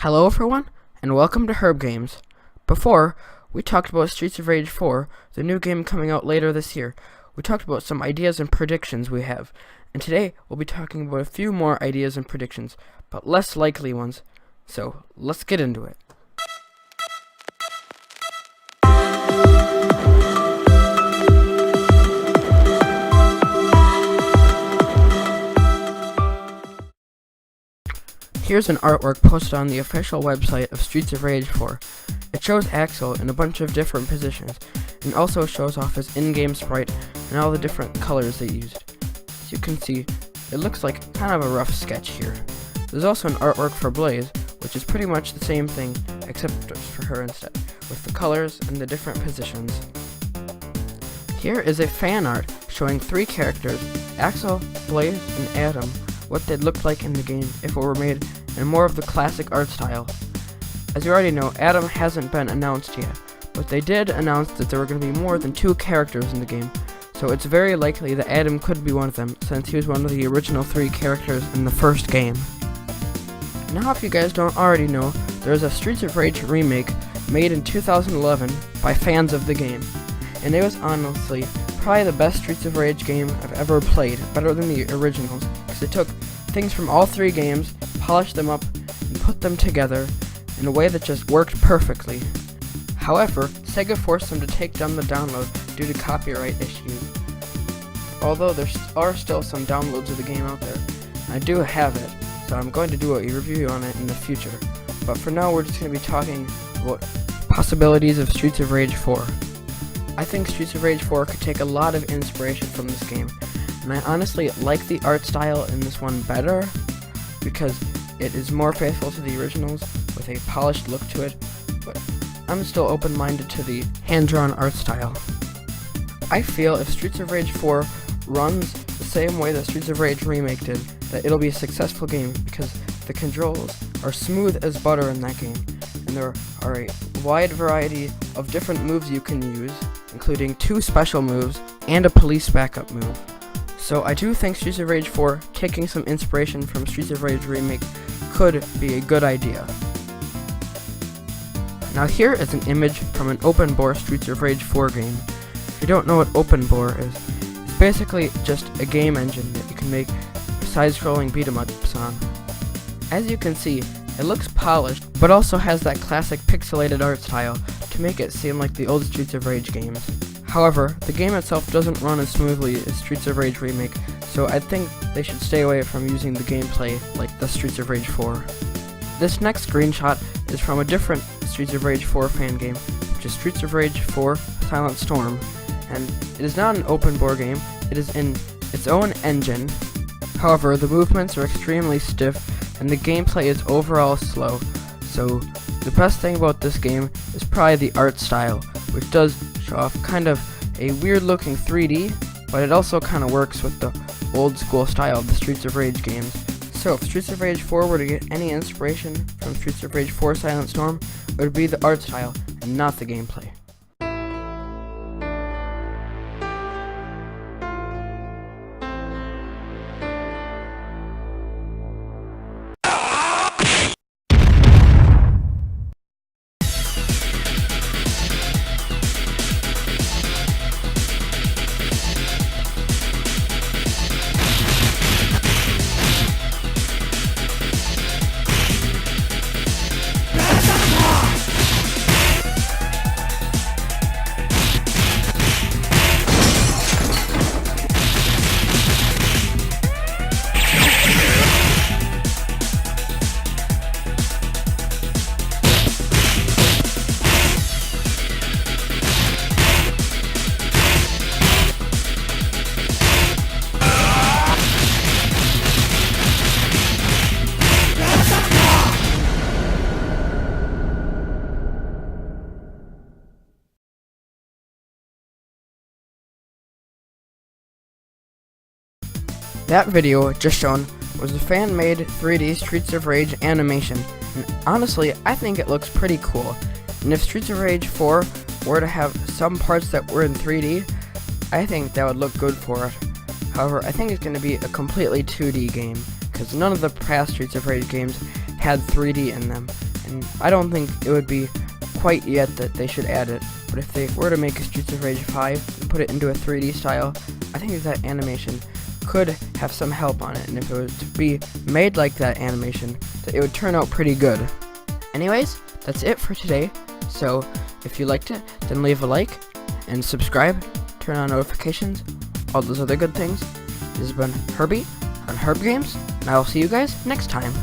Hello everyone, and welcome to Herb Games. Before, we talked about Streets of Rage 4, the new game coming out later this year. We talked about some ideas and predictions we have, and today we'll be talking about a few more ideas and predictions, but less likely ones. So, let's get into it. Here's an artwork posted on the official website of Streets of Rage 4. It shows Axel in a bunch of different positions, and also shows off his in-game sprite and all the different colors they used. As you can see, it looks like kind of a rough sketch here. There's also an artwork for Blaze, which is pretty much the same thing, except for her instead, with the colors and the different positions. Here is a fan art showing three characters, Axel, Blaze, and Adam, what they'd look like in the game if it were made in more of the classic art style. As you already know, Adam hasn't been announced yet, but they did announce that there were going to be more than 2 characters in the game, so it's very likely that Adam could be one of them, since he was one of the original 3 characters in the first game. Now, if you guys don't already know, there's a Streets of Rage remake made in 2011 by fans of the game, and it was honestly probably the best Streets of Rage game I've ever played, better than the originals, because it took things from all 3 games, polished them up, and put them together in a way that just worked perfectly. However, Sega forced them to take down the download due to copyright issues. Although there are still some downloads of the game out there, I do have it, so I'm going to do a review on it in the future. But for now, we're just going to be talking about possibilities of Streets of Rage 4. I think Streets of Rage 4 could take a lot of inspiration from this game, and I honestly like the art style in this one better, because it is more faithful to the originals, with a polished look to it, but I'm still open-minded to the hand-drawn art style. I feel if Streets of Rage 4 runs the same way that Streets of Rage Remake did, that it'll be a successful game, because the controls are smooth as butter in that game, and there are a wide variety of different moves you can use, including 2 special moves and a police backup move. So I do think Streets of Rage 4 taking some inspiration from Streets of Rage Remake could be a good idea. Now here is an image from an open bore Streets of Rage 4 game. If you don't know what open bore is, it's basically just a game engine that you can make side-scrolling beat-em-ups on. As you can see, it looks polished, but also has that classic pixelated art style to make it seem like the old Streets of Rage games. However, the game itself doesn't run as smoothly as Streets of Rage Remake, so I think they should stay away from using the gameplay like the Streets of Rage 4. This next screenshot is from a different Streets of Rage 4 fan game, which is Streets of Rage 4 Silent Storm, and it is not an open bore game, it is in its own engine. However, the movements are extremely stiff, and the gameplay is overall slow, so the best thing about this game is probably the art style, which does show off kind of a weird looking 3D, but it also kind of works with the old school style of the Streets of Rage games. So if Streets of Rage 4 were to get any inspiration from Streets of Rage 4 Silent Storm, it would be the art style and not the gameplay. That video just shown was a fan-made 3D Streets of Rage animation, and honestly, I think it looks pretty cool. And if Streets of Rage 4 were to have some parts that were in 3D, I think that would look good for it. However, I think it's going to be a completely 2D game, because none of the past Streets of Rage games had 3D in them, and I don't think it would be quite yet that they should add it, but if they were to make a Streets of Rage 5 and put it into a 3D style, I think that animation could have some help on it, and if it was to be made like that animation, that it would turn out pretty good. Anyways, that's it for today, so if you liked it, then leave a like, and subscribe, turn on notifications, all those other good things. This has been Herbie on Herb Games, and I will see you guys next time.